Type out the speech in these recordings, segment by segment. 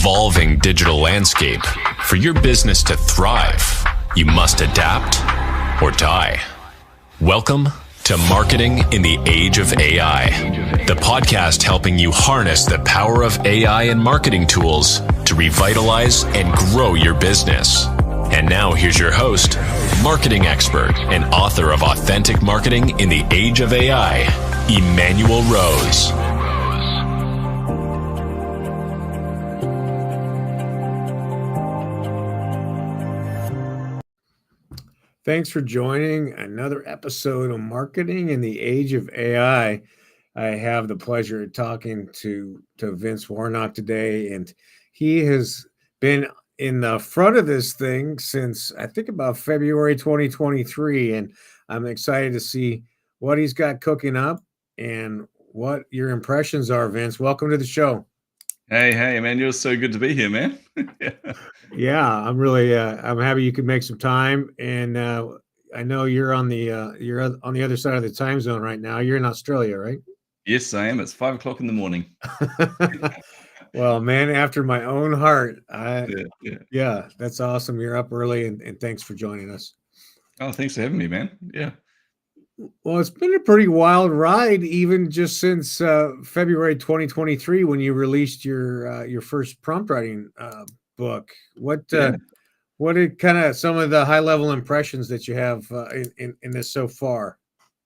evolving digital landscape, for your business to thrive, you must adapt or die. Welcome to Marketing in the Age of AI, the podcast helping you harness the power of AI and marketing tools to revitalize and grow your business. And now here's your host, marketing expert and author of Authentic Marketing in the Age of AI, Emmanuel Rose. Thanks for joining another episode of Marketing in the Age of AI. I have the pleasure of talking to Vince Warnock today, and he has been in the front of this thing since I think about February 2023, and I'm excited to see what he's got cooking up and what your impressions are, Vince. Welcome to the show. Hey, Emmanuel, so good to be here, man. Yeah, I'm really I'm happy you could make some time, and I know you're on the other side of the time zone right now. You're in Australia, right? Yes, I am. It's 5 o'clock in the morning. Well, man, after my own heart. Yeah. That's awesome. You're up early, and thanks for joining us. Oh, thanks for having me, man. Yeah. Well, it's been a pretty wild ride, even just since February 2023 when you released your first prompt writing book. What are kind of some of the high level impressions that you have in this so far?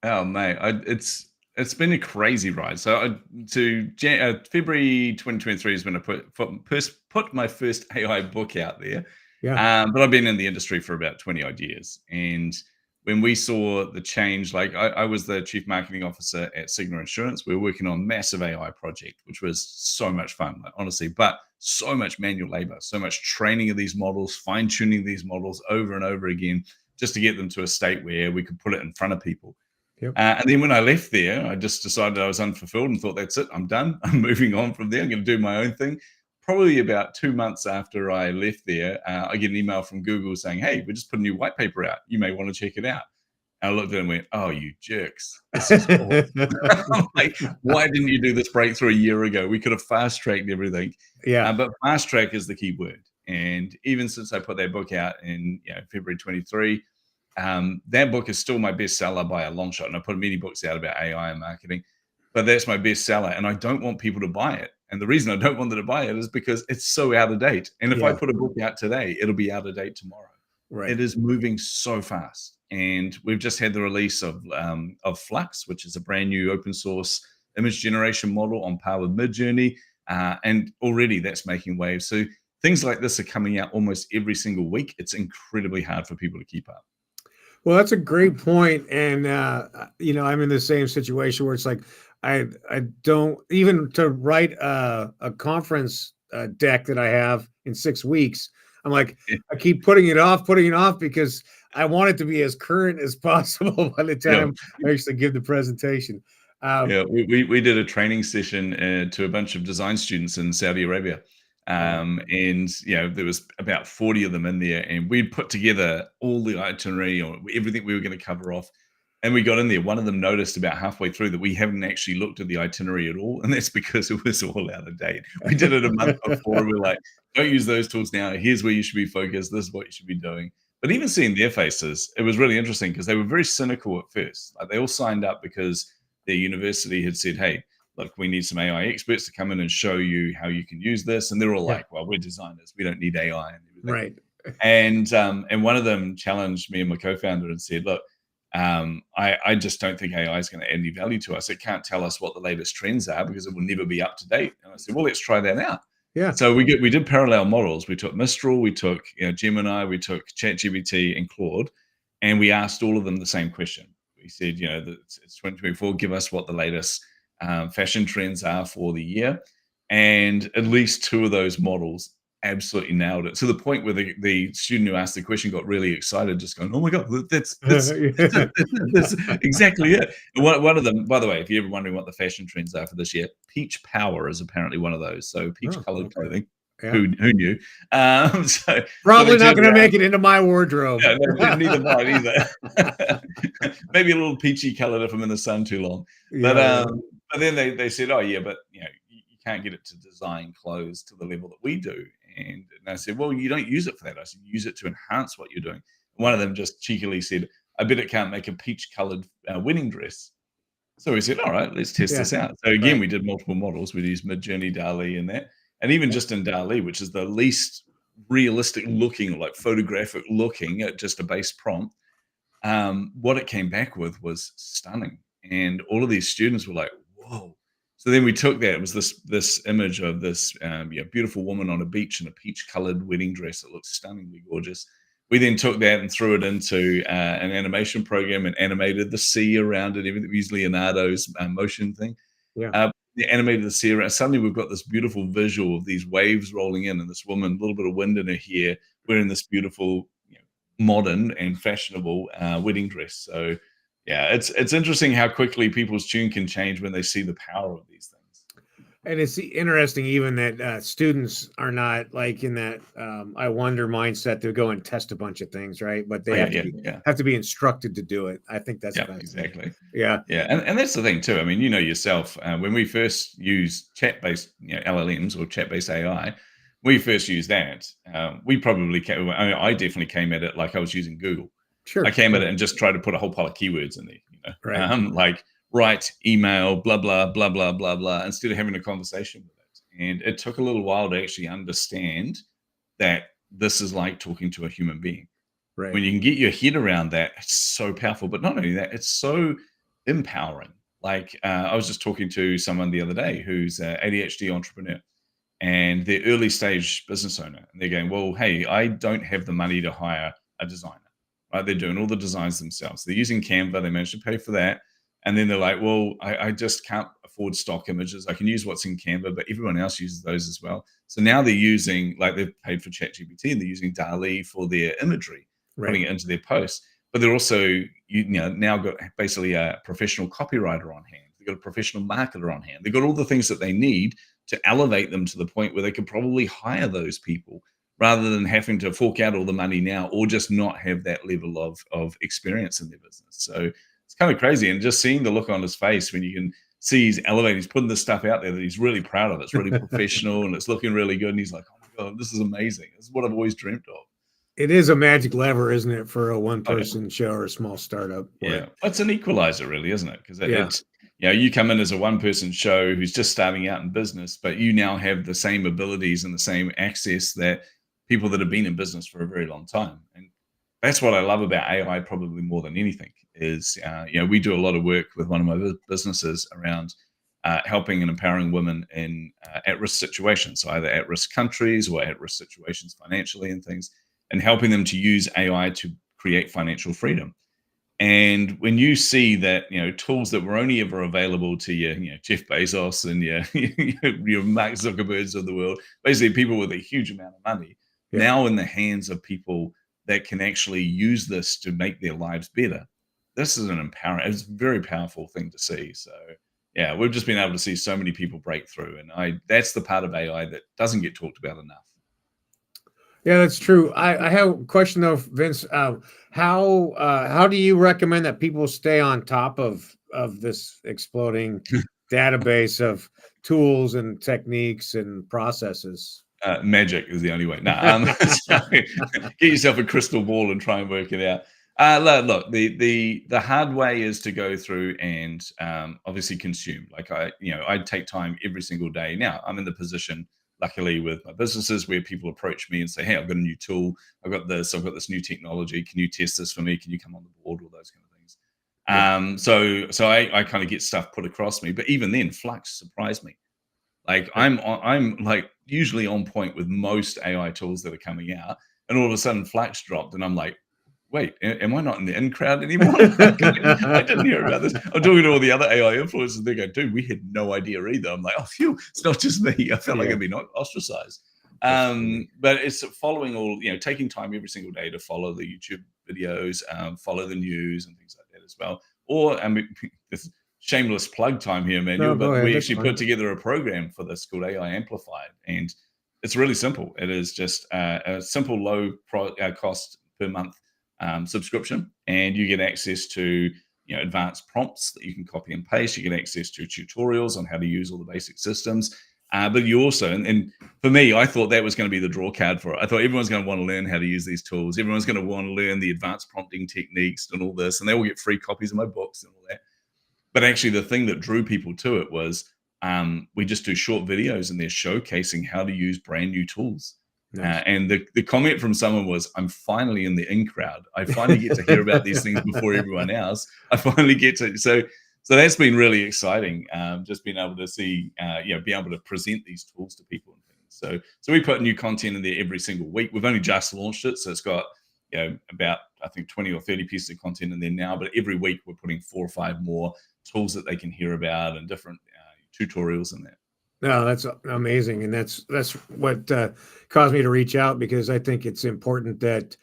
Oh, mate, it's been a crazy ride. So February 2023 is when I put my first AI book out there. Yeah. But I've been in the industry for about 20 odd years, and when we saw the change, like I was the chief marketing officer at Sigma Insurance. We were working on a massive AI project, which was so much fun, like, honestly, but so much manual labor, so much training of these models, fine tuning these models over and over again, just to get them to a state where we could put it in front of people. Yep. And then when I left there, I just decided I was unfulfilled and thought, that's it, I'm done. I'm moving on from there. I'm going to do my own thing. Probably about 2 months after I left there, I get an email from Google saying, hey, we just put a new white paper out. You may want to check it out. And I looked at it and went, oh, you jerks. This is cool. I'm like, why didn't you do this breakthrough a year ago? We could have fast-tracked everything. Yeah. But fast-track is the key word. And even since I put that book out in February 23, that book is still my bestseller by a long shot. And I put many books out about AI and marketing, but that's my bestseller. And I don't want people to buy it. And the reason I don't want them to buy it is because it's so out of date. And if I put a book out today, it'll be out of date tomorrow. Right. It is moving so fast. And we've just had the release of Flux, which is a brand new open source image generation model on par with Midjourney. And already that's making waves. So things like this are coming out almost every single week. It's incredibly hard for people to keep up. Well, that's a great point. And, I'm in the same situation where it's like, I don't even to write a conference deck that I have in 6 weeks. I'm like, I keep putting it off because I want it to be as current as possible by the time I actually give the presentation. We did a training session to a bunch of design students in Saudi Arabia. And there was about 40 of them in there, and we put together all the itinerary or everything we were going to cover off. And we got in there. One of them noticed about halfway through that we haven't actually looked at the itinerary at all. And that's because it was all out of date. We did it a month before. We're like, don't use those tools now. Here's where you should be focused. This is what you should be doing. But even seeing their faces, it was really interesting because they were very cynical at first. Like, they all signed up because their university had said, hey, look, we need some AI experts to come in and show you how you can use this. And they're all like, well, we're designers. We don't need AI and everything. Right. And one of them challenged me and my co-founder and said, look, I just don't think AI is going to add any value to us. It can't tell us what the latest trends are because it will never be up to date. And I said, well, let's try that out. Yeah. So we did parallel models. We took Mistral, we took Gemini, we took ChatGPT and Claude, and we asked all of them the same question. We said, it's 2024. Give us what the latest fashion trends are for the year, and at least 2 of those models absolutely nailed it, to the point where the student who asked the question got really excited, just going, oh my God, that's exactly it. One of them, by the way, if you're ever wondering what the fashion trends are for this year, peach power is apparently one of those. So peach colored clothing. Yeah. Who knew? So probably not going to make it into my wardrobe. No, neither mine either. Maybe a little peachy colored if I'm in the sun too long. But then they said, oh yeah, but you can't get it to design clothes to the level that we do. And I said, well, you don't use it for that. I said, use it to enhance what you're doing. And one of them just cheekily said, I bet it can't make a peach colored wedding dress. So we said, all right, let's test Yeah. this out. So again, Right. we did multiple models. We used Midjourney, DALL-E, and that. And even just in DALL-E, which is the least realistic looking, or like photographic looking at just a base prompt, what it came back with was stunning. And all of these students were like, whoa. So then we took that. It was this image of this beautiful woman on a beach in a peach colored wedding dress that looks stunningly gorgeous. We then took that and threw it into an animation program and animated the sea around it. Everything. We used Leonardo's motion thing. Yeah. They animated the sea around. Suddenly we've got this beautiful visual of these waves rolling in and this woman, a little bit of wind in her hair, wearing this beautiful, modern and fashionable wedding dress. So yeah, it's interesting how quickly people's tune can change when they see the power of these things. And it's interesting even that students are not like in that I wonder mindset to go and test a bunch of things, right? But they Oh, have to be instructed to do it. I think that's yeah, fascinating. exactly. Yeah. Yeah, and that's the thing too. I mean, you know yourself, when we first used chat-based, LLMs or chat-based AI, we first used that. We probably came, I definitely came at it like I was using Google. Sure. I came at it and just tried to put a whole pile of keywords in there, Right. like write, email, blah, blah, blah, blah, blah, blah, instead of having a conversation with it. And it took a little while to actually understand that this is like talking to a human being. Right. When you can get your head around that, it's so powerful. But not only that, it's so empowering. Like I was just talking to someone the other day who's an ADHD entrepreneur and they're early stage business owner. And they're going, well, hey, I don't have the money to hire a designer. Right? They're doing all the designs themselves. They're using Canva. They managed to pay for that. And then they're like, well, I just can't afford stock images. I can use what's in Canva, but everyone else uses those as well. So now they're using, like they've paid for ChatGPT and they're using DALL-E for their imagery, putting Right. it into their posts. But they're also, now got basically a professional copywriter on hand. They've got a professional marketer on hand. They've got all the things that they need to elevate them to the point where they could probably hire those people rather than having to fork out all the money now or just not have that level of experience in their business. So it's kind of crazy. And just seeing the look on his face when you can see he's elevating, he's putting this stuff out there that he's really proud of. It's really professional and it's looking really good. And he's like, oh my God, this is amazing. This is what I've always dreamt of. It is a magic lever, isn't it, for a Oh, yeah. one-person show or a small startup? Yeah, it's an equalizer, really, isn't it? Because Yeah. it's you come in as a one-person show who's just starting out in business, but you now have the same abilities and the same access that people that have been in business for a very long time. And that's what I love about AI, probably more than anything. Is we do a lot of work with one of my businesses around helping and empowering women in at-risk situations, so either at-risk countries or at-risk situations financially and things, and helping them to use AI to create financial freedom. And when you see that, tools that were only ever available to your, Jeff Bezos and your Mark Zuckerbergs of the world, basically people with a huge amount of money, Yeah. now in the hands of people that can actually use this to make their lives better. This is it's a very powerful thing to see. So yeah, we've just been able to see so many people break through. And that's the part of AI that doesn't get talked about enough. Yeah, that's true. I have a question though, Vince. How do you recommend that people stay on top of this exploding database of tools and techniques and processes? Magic is the only way. No, so get yourself a crystal ball and try and work it out. Look, the hard way is to go through and obviously consume. Like I take time every single day. Now I'm in the position, luckily, with my businesses where people approach me and say, "Hey, I've got a new tool. I've got this new technology. Can you test this for me? Can you come on the board?" All those kind of things. Yeah. So I kind of get stuff put across me. But even then, Flux surprised me. Like I'm like usually on point with most AI tools that are coming out, and all of a sudden Flux dropped, and I'm like, wait, am I not in the in crowd anymore? I didn't hear about this. I'm talking to all the other AI influencers. They go, dude, we had no idea either. I'm like, oh, phew, it's not just me. I felt like I'd been ostracized. But it's following taking time every single day to follow the YouTube videos, follow the news and things like that as well. Or this shameless plug time here, Manuel, No, go but ahead. we That's actually fine. put together a program for this called AI Amplified, and it's really simple. It is just a simple, low cost per month subscription, and you get access to advanced prompts that you can copy and paste. You get access to tutorials on how to use all the basic systems. But you also, and for me, I thought that was going to be the draw card for it. I thought everyone's going to want to learn how to use these tools. Everyone's going to want to learn the advanced prompting techniques and all this, and they all get free copies of my books and all that. But actually, the thing that drew people to it was we just do short videos and they're showcasing how to use brand new tools. Nice. And the comment from someone was, I'm finally in the in crowd. I finally get to hear about these things before everyone else. I finally get to, so that's been really exciting. Just being able to see, be able to present these tools to people and things. So we put new content in there every single week. We've only just launched it. So it's got, about, I think 20 or 30 pieces of content in there now, but every week we're putting 4 or 5 more tools that they can hear about and different tutorials in there. No, that's amazing, and that's what caused me to reach out, because I think it's important that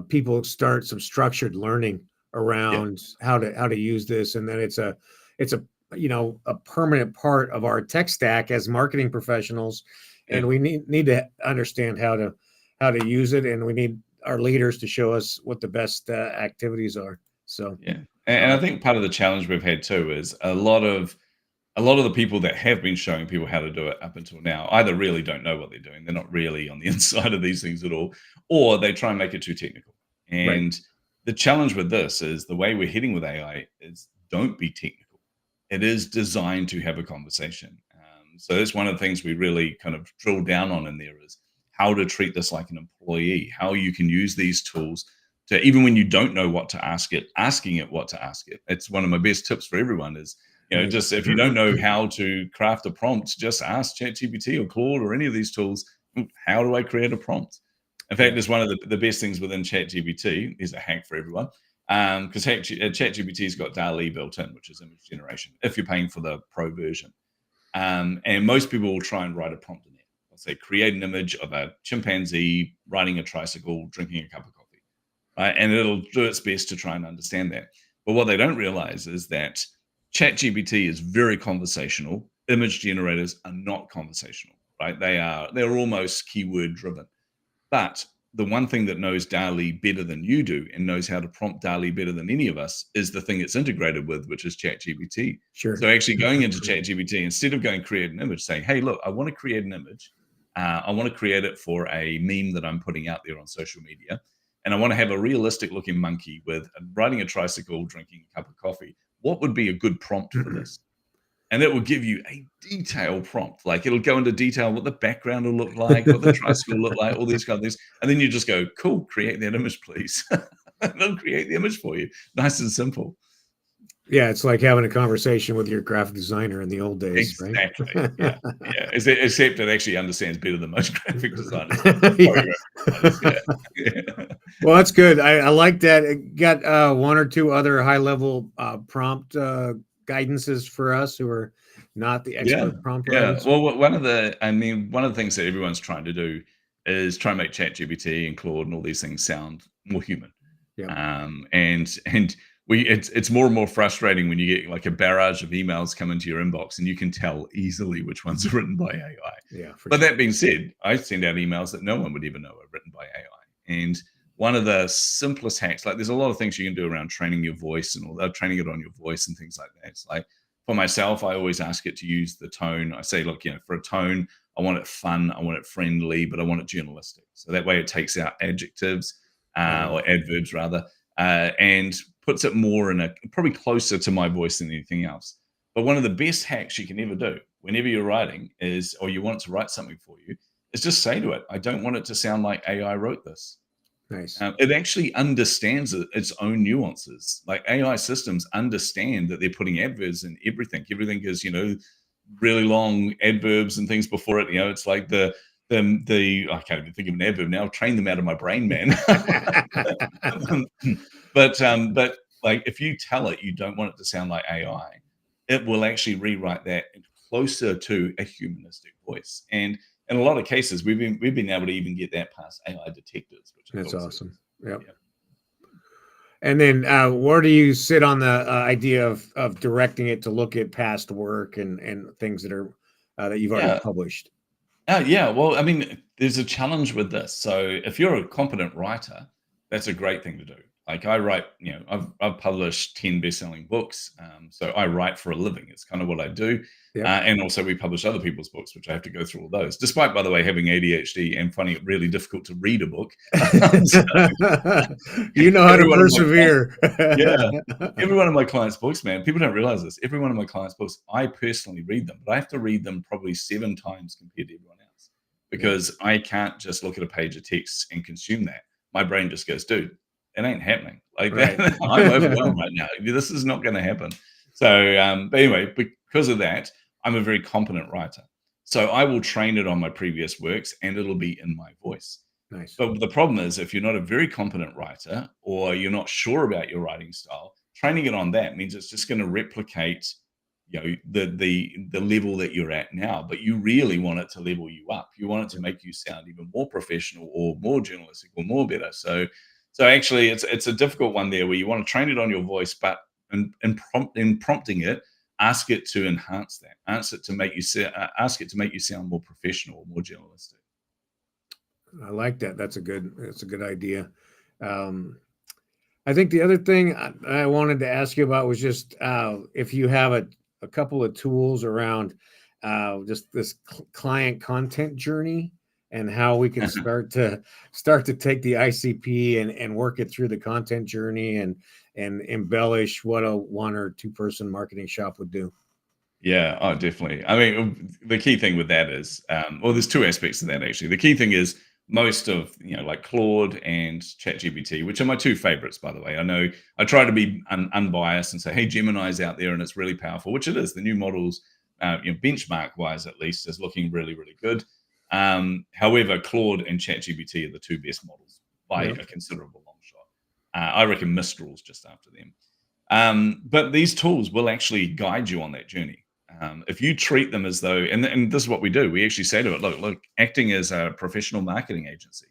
people start some structured learning around how to use this, and then it's a a permanent part of our tech stack as marketing professionals, and we need to understand how to use it, and we need our leaders to show us what the best activities are. So and I think part of the challenge we've had too is a lot of the people that have been showing people how to do it up until now either really don't know what they're doing. They're not really on the inside of these things at all, or they try and make it too technical. And the challenge with this is the way we're heading with AI is don't be technical. It is designed to have a conversation. So that's one of the things we really kind of drill down on in there is how to treat this like an employee, how you can use these tools to, even when you don't know what to ask it, asking it what to ask it. It's one of my best tips for everyone is, just if you don't know how to craft a prompt, just ask ChatGPT or Claude or any of these tools, how do I create a prompt? In fact, it's one of the best things within ChatGPT. Is a hack for everyone, because ChatGPT's got DALL-E built in, which is image generation, if you're paying for the pro version. And most people will try and write a prompt in there. They'll say, create an image of a chimpanzee riding a tricycle, drinking a cup of coffee, right? And it'll do its best to try and understand that. But what they don't realize is that ChatGPT is very conversational. Image generators are not conversational, right? They're almost keyword driven. But the one thing that knows DALL-E better than you do and knows how to prompt DALL-E better than any of us is the thing it's integrated with, which is ChatGPT. Sure. So actually going into ChatGPT, instead of going create an image, saying, hey, look, I want to create an image. I want to create it for a meme that I'm putting out there on social media. And I want to have a realistic looking monkey with riding a tricycle, drinking a cup of coffee. What would be a good prompt for this? And it will give you a detailed prompt. Like it'll go into detail what the background will look like, what the tricycle will look like, all these kind of things. And then you just go, cool, create that image, please. They'll create the image for you. Nice and simple. Yeah, it's like having a conversation with your graphic designer in the old days, exactly. right? Yeah. Except it actually understands better than most graphic designers. Well, that's good. I like that. It got 1 or 2 other high-level prompt guidances for us who are not the expert prompt writers. Well, one of the things that everyone's trying to do is try and make ChatGPT and Claude and all these things sound more human. And it's more and more frustrating when you get like a barrage of emails come into your inbox and you can tell easily which ones are written by AI. But that being said, I send out emails that no one would ever know are written by AI. And one of the simplest hacks, like there's a lot of things you can do around training your voice and all that, training it on your voice and things like that. It's like for myself, I always ask it to use the tone. I say, look, for a tone, I want it fun, I want it friendly, but I want it journalistic. So that way it takes out adjectives or adverbs rather, and puts it more in probably closer to my voice than anything else. But one of the best hacks you can ever do whenever you're writing or you want it to write something for you, is just say to it, I don't want it to sound like AI wrote this. Nice. It actually understands its own nuances. Like AI systems understand that they're putting adverbs in everything. Everything is, really long adverbs and things before it. It's like the I can't even think of an adverb now. I've trained them out of my brain, man. But like if you tell it you don't want it to sound like AI, it will actually rewrite that closer to a humanistic voice. And in a lot of cases, we've been able to even get that past AI detectives, which that's awesome. Yep. Yeah. And then where do you sit on the idea of directing it to look at past work and things that are that you've already published? Well, there's a challenge with this. So if you're a competent writer, that's a great thing to do. Like I write, I've published 10 best-selling books, so I write for a living. It's kind of what I do, Yep. and also we publish other people's books, which I have to go through all those. Despite, by the way, having ADHD and finding it really difficult to read a book, so You know how to every one of my clients, persevere. yeah, every one of my clients' books, man. People don't realize this. Every one of my clients' books, I personally read them, but I have to read them probably 7 times compared to everyone else Yeah, because I can't just look at a page of text and consume that. My brain just goes, dude, it ain't happening. Like that, right. I'm overwhelmed right now. This is not going to happen. So, but anyway, because of that, I'm a very competent writer. So I will train it on my previous works, and it'll be in my voice. Nice. But the problem is, if you're not a very competent writer or you're not sure about your writing style, training it on that means it's just going to replicate, the level that you're at now. But you really want it to level you up. You want it to Yep. make you sound even more professional or more journalistic or more better. So actually, it's a difficult one there where you want to train it on your voice, but in prompting it, ask it to enhance that. Ask it to make you sound more professional or more journalistic. I like that. That's a good idea. Um, I think the other thing I wanted to ask you about was just if you have a couple of tools around just this client content journey and how we can start to take the ICP and work it through the content journey and embellish what a 1 or 2 person marketing shop would do. Yeah, oh, definitely. I mean, the key thing with that is, well, there's two aspects to that actually. The key thing is most of, like Claude and ChatGPT, which are my two favorites, by the way. I know I try to be unbiased and say, hey, Gemini's out there and it's really powerful, which it is. The new models, benchmark wise at least, is looking really, really good. However, Claude and ChatGPT are the two best models by Yep. a considerable long shot. I reckon Mistral's just after them. But these tools will actually guide you on that journey. If you treat them as though, and this is what we do, we actually say to it, look, acting as a professional marketing agency,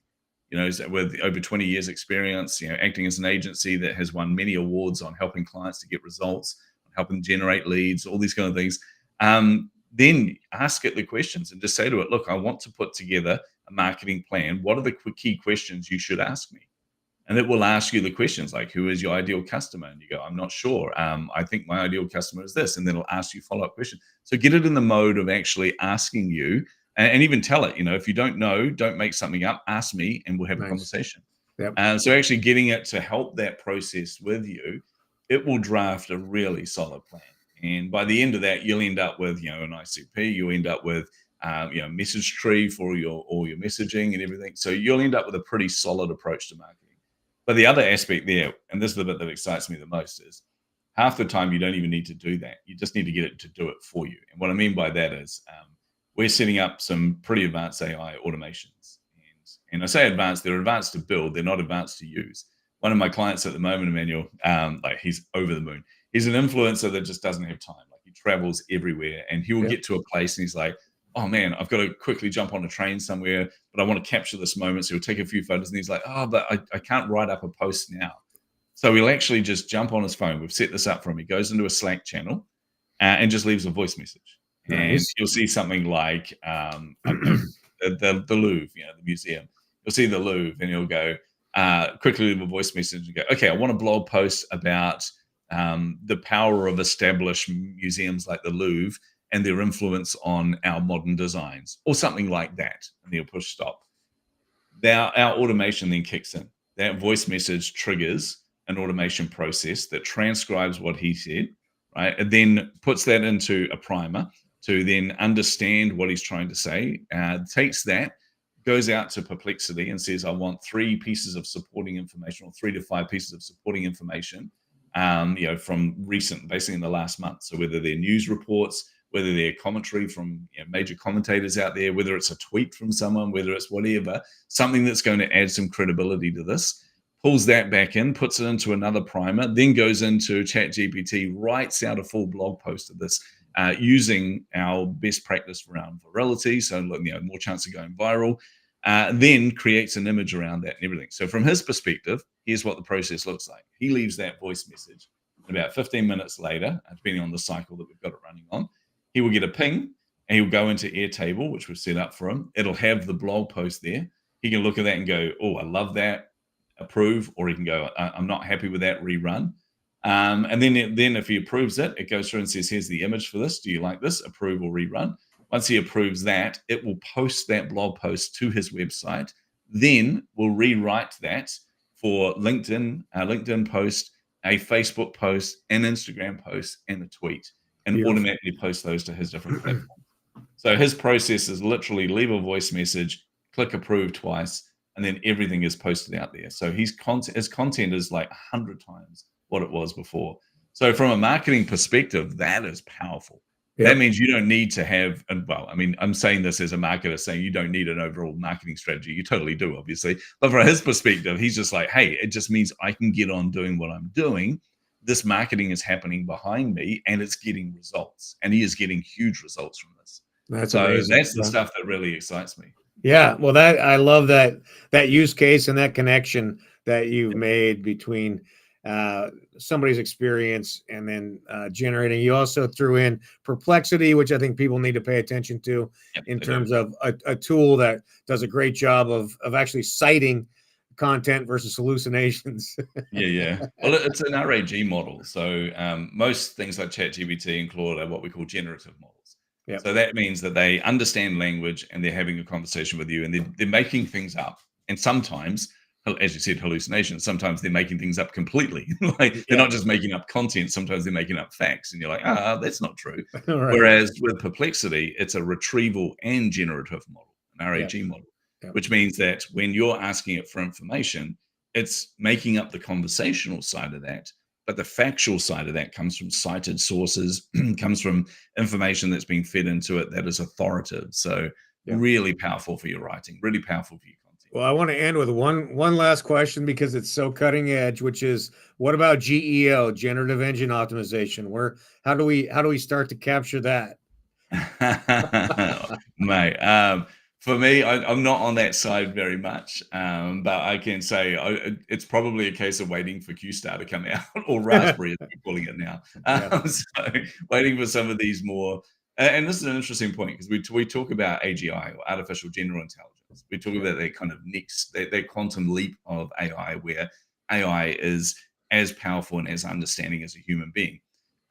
with over 20 years experience, acting as an agency that has won many awards on helping clients to get results, helping generate leads, all these kind of things. Then ask it the questions and just say to it, look, I want to put together a marketing plan. What are the key questions you should ask me? And it will ask you the questions like, who is your ideal customer? And you go, I'm not sure. I think my ideal customer is this. And then it'll ask you follow-up questions. So get it in the mode of actually asking you, and even tell it, if you don't know, don't make something up, ask me and we'll have a Nice. conversation. Yep. So actually getting it to help that process with you, it will draft a really solid plan. And by the end of that, you'll end up with, an ICP, you'll end up with, message tree for all your messaging and everything. So you'll end up with a pretty solid approach to marketing. But the other aspect there, and this is the bit that excites me the most, is half the time you don't even need to do that. You just need to get it to do it for you. And what I mean by that is we're setting up some pretty advanced AI automations. And I say advanced, they're advanced to build, they're not advanced to use. One of my clients at the moment, Emmanuel, he's over the moon. He's an influencer that just doesn't have time. Like he travels everywhere and he will Yep. get to a place and he's like, oh man, I've got to quickly jump on a train somewhere, but I want to capture this moment. So he'll take a few photos and he's like, oh, but I can't write up a post now. So he'll actually just jump on his phone. We've set this up for him. He goes into a Slack channel and just leaves a voice message. And Nice. you'll see something like, I don't know, the Louvre, the museum. You'll see the Louvre and he'll go, quickly leave a voice message and go, okay, I want a blog post about the power of established museums like the Louvre and their influence on our modern designs, or something like that. And they'll push stop. Now, our automation then kicks in. That voice message triggers an automation process that transcribes what he said, right? And then puts that into a primer to then understand what he's trying to say, takes that, goes out to Perplexity and says, I want 3 pieces of supporting information or 3 to 5 pieces of supporting information, from recent, basically in the last month. So whether they're news reports, whether they're commentary from major commentators out there, whether it's a tweet from someone, whether it's whatever, something that's going to add some credibility to this, pulls that back in, puts it into another primer, then goes into ChatGPT, writes out a full blog post of this using our best practice around virality, so more chance of going viral, then creates an image around that and everything. So from his perspective, here's what the process looks like. He leaves that voice message. About 15 minutes later, depending on the cycle that we've got it running on, he will get a ping and he'll go into Airtable, which we've set up for him. It'll have the blog post there. He can look at that and go, oh, I love that. approve, or he can go, I'm not happy with that, rerun. And then if he approves it, it goes through and says, here's the image for this. Do you like this? Approve or rerun. Once he approves that, it will post that blog post to his website. Then we'll rewrite that for LinkedIn post, a Facebook post, an Instagram post, and a tweet, and Beautiful. Automatically post those to his different platforms. So his process is literally leave a voice message, click approve twice, and then everything is posted out there. So his content is like 100 times what it was before. So from a marketing perspective, that is powerful. Yep. That means you don't need to have, and well, I mean, I'm saying this as a marketer, saying you don't need an overall marketing strategy. You totally do, obviously. But from his perspective, he's just like, hey, it just means I can get on doing what I'm doing. This marketing is happening behind me and it's getting results. And he is getting huge results from this. That's amazing. That's the stuff that really excites me. Yeah, well, I love that use case and that connection that you've made between somebody's experience and then generating. You also threw in Perplexity, which I think people need to pay attention to in terms of a tool that does a great job of actually citing content versus hallucinations. Yeah. Well, it's an RAG model. So most things like ChatGPT and Claude are what we call generative models. Yep. So that means that they understand language and they're having a conversation with you, and they're making things up. And sometimes, as you said, hallucinations, sometimes they're making things up completely. They're not just making up content, sometimes they're making up facts. And you're like, that's not true. Right. Whereas with Perplexity, it's a retrieval and generative model, an RAG model, which means that when you're asking it for information, it's making up the conversational side of that. But the factual side of that comes from cited sources, comes from information that's being fed into it that is authoritative. So really powerful for your writing, really powerful for your content. Well, I want to end with one last question because it's so cutting edge, which is, what about GEO, generative engine optimization? How do we start to capture that? Mate, for me, I'm not on that side very much, but I can say it's probably a case of waiting for QStar to come out, or Raspberry, as we're calling it now. So waiting for some of these more, and this is an interesting point, because we talk about AGI, or artificial general intelligence. We talk about that kind of next, that quantum leap of AI, where AI is as powerful and as understanding as a human being.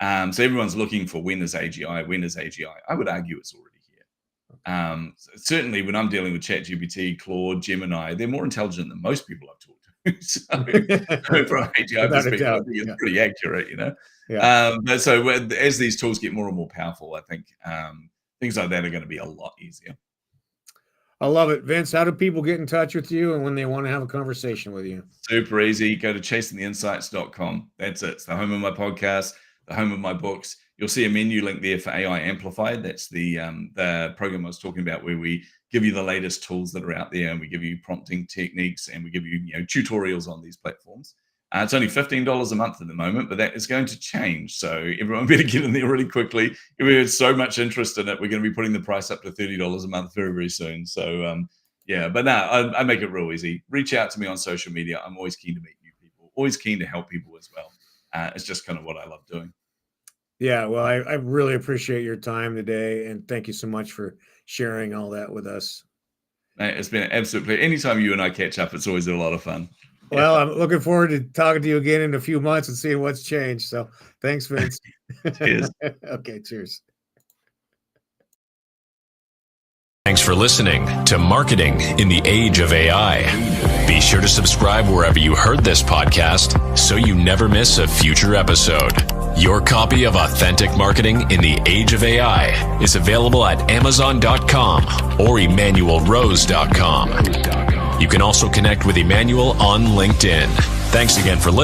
So everyone's looking for when is AGI, when is AGI? I would argue it's already. Certainly when I'm dealing with ChatGPT, Claude, Gemini, they're more intelligent than most people I've talked to. So from an AGI perspective, I think it's pretty accurate, you know. But so as these tools get more and more powerful, I think things like that are going to be a lot easier. I love it. Vince, how do people get in touch with you and when they want to have a conversation with you? Super easy. Go to chasingtheinsights.com. That's it. It's the home of my podcast, the home of my books. You'll see a menu link there for AI Amplified. That's the program I was talking about, where we give you the latest tools that are out there, and we give you prompting techniques, and we give you, tutorials on these platforms. It's only $15 a month at the moment, but that is going to change. So everyone better get in there really quickly. We had so much interest in it. We're going to be putting the price up to $30 a month very, very soon. So but no, I make it real easy. Reach out to me on social media. I'm always keen to meet new people, always keen to help people as well. It's just kind of what I love doing. Yeah, well, I really appreciate your time today, and thank you so much for sharing all that with us. It's been an absolute pleasure. Anytime you and I catch up, it's always a lot of fun. Well, I'm looking forward to talking to you again in a few months and seeing what's changed. So thanks, Vince. Cheers. Okay, cheers. Thanks for listening to Marketing in the Age of AI. Be sure to subscribe wherever you heard this podcast so you never miss a future episode. Your copy of Authentic Marketing in the Age of AI is available at Amazon.com or EmmanuelRose.com. You can also connect with Emmanuel on LinkedIn. Thanks again for listening.